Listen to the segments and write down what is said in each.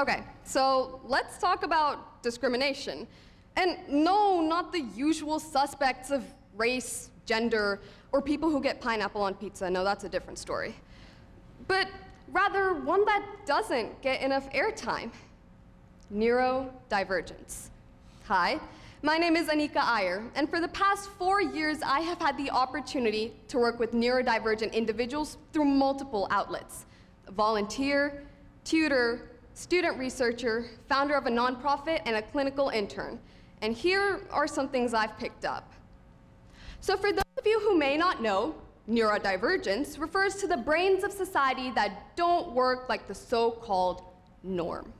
Okay, so let's talk about discrimination. And no, not the usual suspects of race, gender, or people who get pineapple on pizza. No, that's a different story. But rather one that doesn't get enough airtime. Neurodivergence. Hi, my name is Anika Iyer, and for the past 4 years, I have had the opportunity to work with neurodivergent individuals through multiple outlets. Volunteer, tutor, student researcher, founder of a nonprofit, and a clinical intern. And here are some things I've picked up. So for those of you who may not know, neurodivergence refers to the brains of society that don't work like the so-called norm.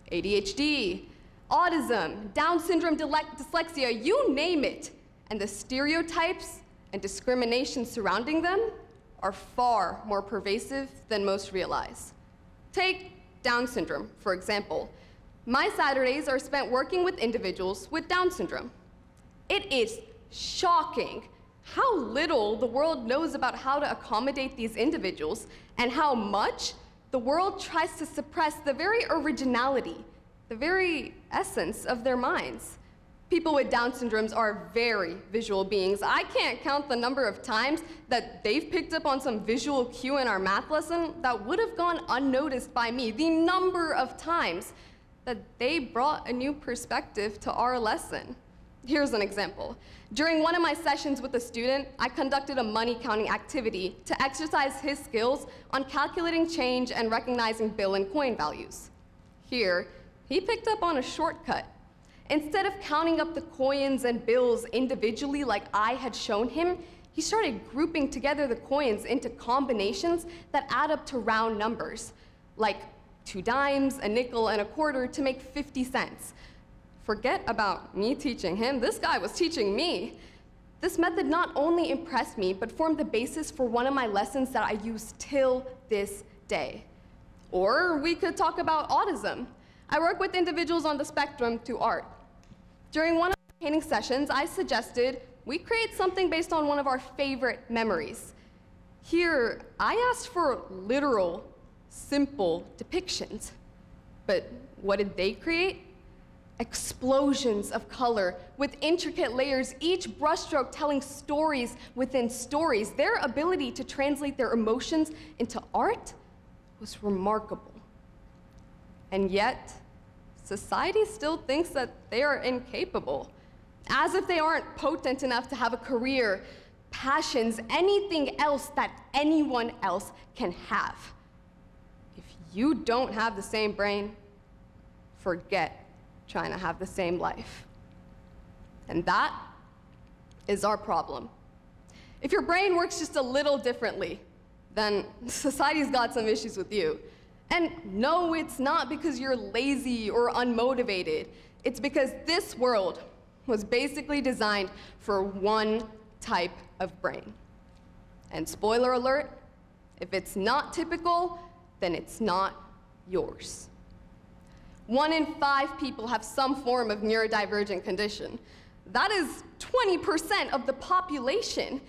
ADHD, autism, Down syndrome, dyslexia, you name it. And the stereotypes and discrimination surrounding them are far more pervasive than most realize. Take Down syndrome, for example. My Saturdays are spent working with individuals with Down syndrome. It is shocking how little the world knows about how to accommodate these individuals and how much the world tries to suppress the very originality, the very essence of their minds. People with Down syndromes are very visual beings. I can't count the number of times that they've picked up on some visual cue in our math lesson that would have gone unnoticed by me. The number of times that they brought a new perspective to our lesson. Here's an example. During one of my sessions with a student, I conducted a money counting activity to exercise his skills on calculating change and recognizing bill and coin values. Here, he picked up on a shortcut. Instead of counting up the coins and bills individually like I had shown him, he started grouping together the coins into combinations that add up to round numbers, like 2 dimes, a nickel, and a quarter to make 50 cents. Forget about me teaching him, this guy was teaching me. This method not only impressed me, but formed the basis for one of my lessons that I use till this day. Or we could talk about autism. I work with individuals on the spectrum through art. During one of the painting sessions, I suggested we create something based on one of our favorite memories. Here, I asked for literal, simple depictions. But what did they create? Explosions of color with intricate layers, each brushstroke telling stories within stories. Their ability to translate their emotions into art was remarkable. And yet, society still thinks that they are incapable, as if they aren't potent enough to have a career, passions, anything else that anyone else can have. If you don't have the same brain, forget trying to have the same life. And that is our problem. If your brain works just a little differently, then society's got some issues with you. And no, it's not because you're lazy or unmotivated. It's because this world was basically designed for one type of brain. And spoiler alert, if it's not typical, then it's not yours. 1 in 5 people have some form of neurodivergent condition. That is 20% of the population.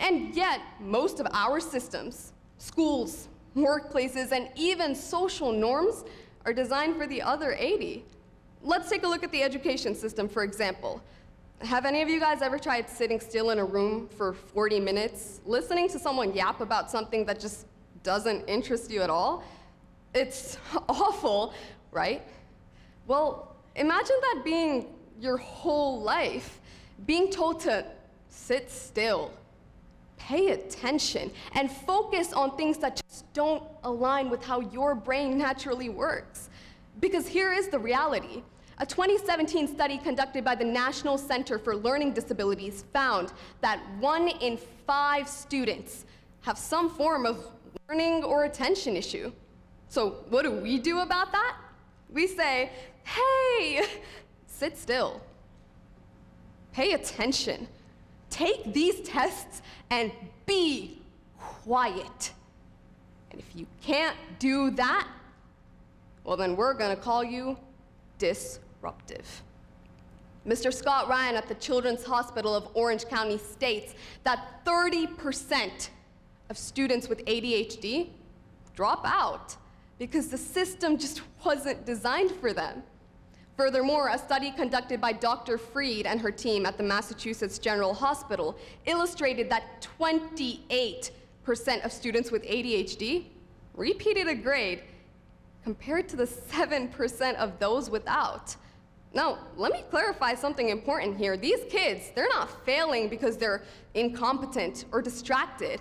And yet, most of our systems, schools, workplaces, and even social norms are designed for the other 80. Let's take a look at the education system, for example. Have any of you guys ever tried sitting still in a room for 40 minutes, listening to someone yap about something that just doesn't interest you at all? It's awful, right? Well, imagine that being your whole life, being told to sit still, pay attention, and focus on things that just don't align with how your brain naturally works. Because here is the reality. A 2017 study conducted by the National Center for Learning Disabilities found that 1 in 5 students have some form of learning or attention issue. So what do we do about that? We say, hey, sit still, pay attention, take these tests and be quiet. And if you can't do that, well then we're gonna call you disruptive. Mr. Scott Ryan at the Children's Hospital of Orange County states that 30% of students with ADHD drop out. because the system just wasn't designed for them. Furthermore, a study conducted by Dr. Freed and her team at the Massachusetts General Hospital illustrated that 28% of students with ADHD repeated a grade compared to the 7% of those without. Now, let me clarify something important here. These kids, they're not failing because they're incompetent or distracted.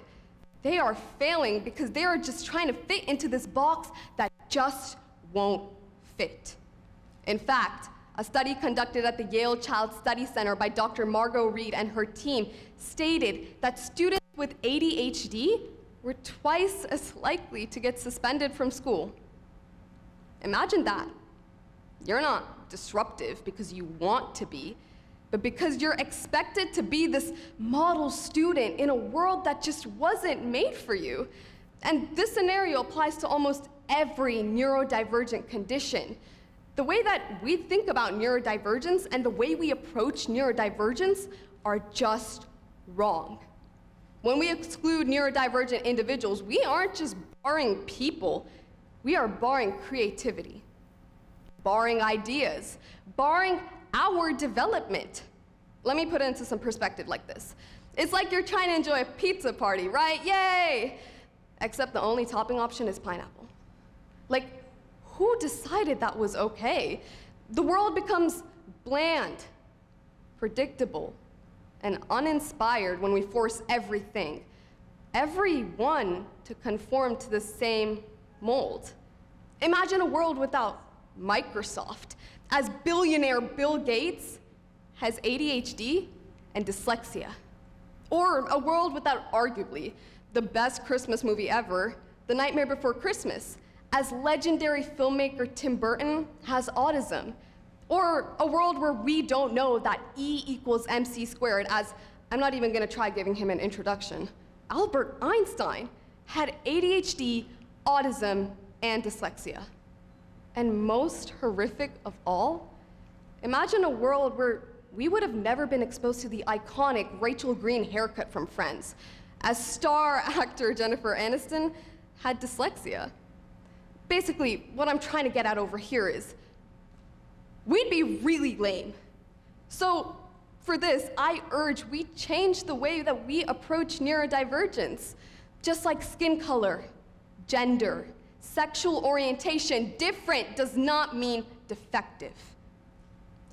They are failing because they are just trying to fit into this box that just won't fit. In fact, a study conducted at the Yale Child Study Center by Dr. Margot Reed and her team stated that students with ADHD were twice as likely to get suspended from school. Imagine that. You're not disruptive because you want to be, but because you're expected to be this model student in a world that just wasn't made for you. And this scenario applies to almost every neurodivergent condition. The way that we think about neurodivergence and the way we approach neurodivergence are just wrong. When we exclude neurodivergent individuals, we aren't just barring people, we are barring creativity, barring ideas, barring our development. Let me put it into some perspective like this. It's like you're trying to enjoy a pizza party, right? Yay! Except the only topping option is pineapple. Like, who decided that was okay? The world becomes bland, predictable, and uninspired when we force everyone to conform to the same mold. Imagine a world without Microsoft, as billionaire Bill Gates has ADHD and dyslexia. Or a world without arguably the best Christmas movie ever, The Nightmare Before Christmas, as legendary filmmaker Tim Burton has autism. Or a world where we don't know that E equals MC squared, as I'm not even gonna try giving him an introduction. Albert Einstein had ADHD, autism, and dyslexia. And most horrific of all, imagine a world where we would have never been exposed to the iconic Rachel Green haircut from Friends, as star actor Jennifer Aniston had dyslexia. Basically, what I'm trying to get at over here is, we'd be really lame. So for this, I urge we change the way that we approach neurodivergence. Just like skin color, gender, sexual orientation, different does not mean defective.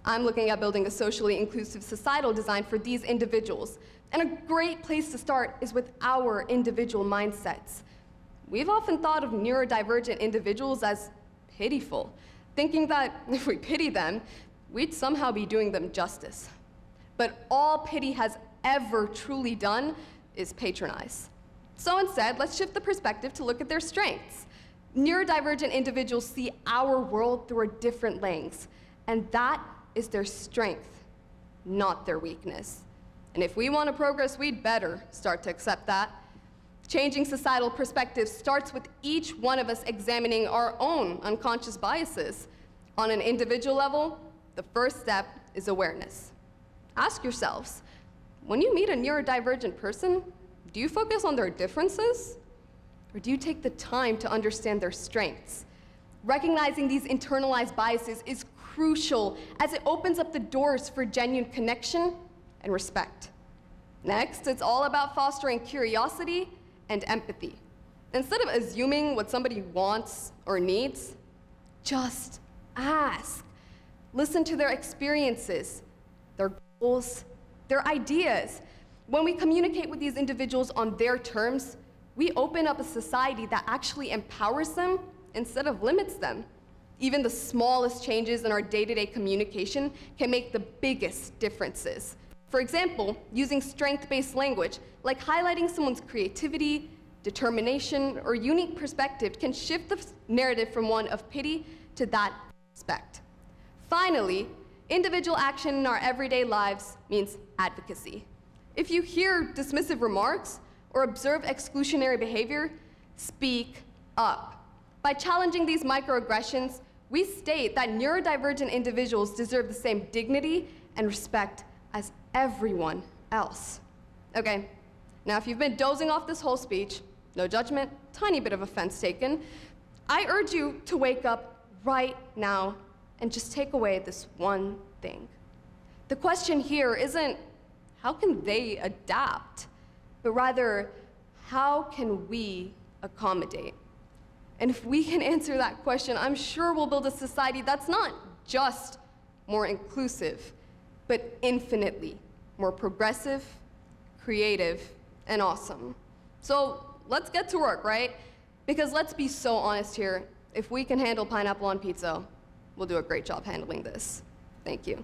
I'm looking at building a socially inclusive societal design for these individuals. And a great place to start is with our individual mindsets. We've often thought of neurodivergent individuals as pitiful, thinking that if we pity them, we'd somehow be doing them justice. But all pity has ever truly done is patronize. So instead, let's shift the perspective to look at their strengths. Neurodivergent individuals see our world through a different lens, and that is their strength, not their weakness. And if we want to progress, we'd better start to accept that. Changing societal perspectives starts with each one of us examining our own unconscious biases. On an individual level, the first step is awareness. Ask yourselves, when you meet a neurodivergent person, do you focus on their differences? Or do you take the time to understand their strengths? Recognizing these internalized biases is crucial as it opens up the doors for genuine connection and respect. Next, it's all about fostering curiosity and empathy. Instead of assuming what somebody wants or needs, just ask. Listen to their experiences, their goals, their ideas. When we communicate with these individuals on their terms, we open up a society that actually empowers them instead of limits them. Even the smallest changes in our day-to-day communication can make the biggest differences. For example, using strength-based language, like highlighting someone's creativity, determination, or unique perspective can shift the narrative from one of pity to that of respect. Finally, individual action in our everyday lives means advocacy. If you hear dismissive remarks or observe exclusionary behavior, speak up. By challenging these microaggressions, we state that neurodivergent individuals deserve the same dignity and respect as everyone else. Okay, now if you've been dozing off this whole speech, no judgment, tiny bit of offense taken, I urge you to wake up right now and just take away this one thing. The question here isn't, how can they adapt? But rather, how can we accommodate? And if we can answer that question, I'm sure we'll build a society that's not just more inclusive, but infinitely more progressive, creative, and awesome. So let's get to work, right? Because let's be so honest here, if we can handle pineapple on pizza, we'll do a great job handling this. Thank you.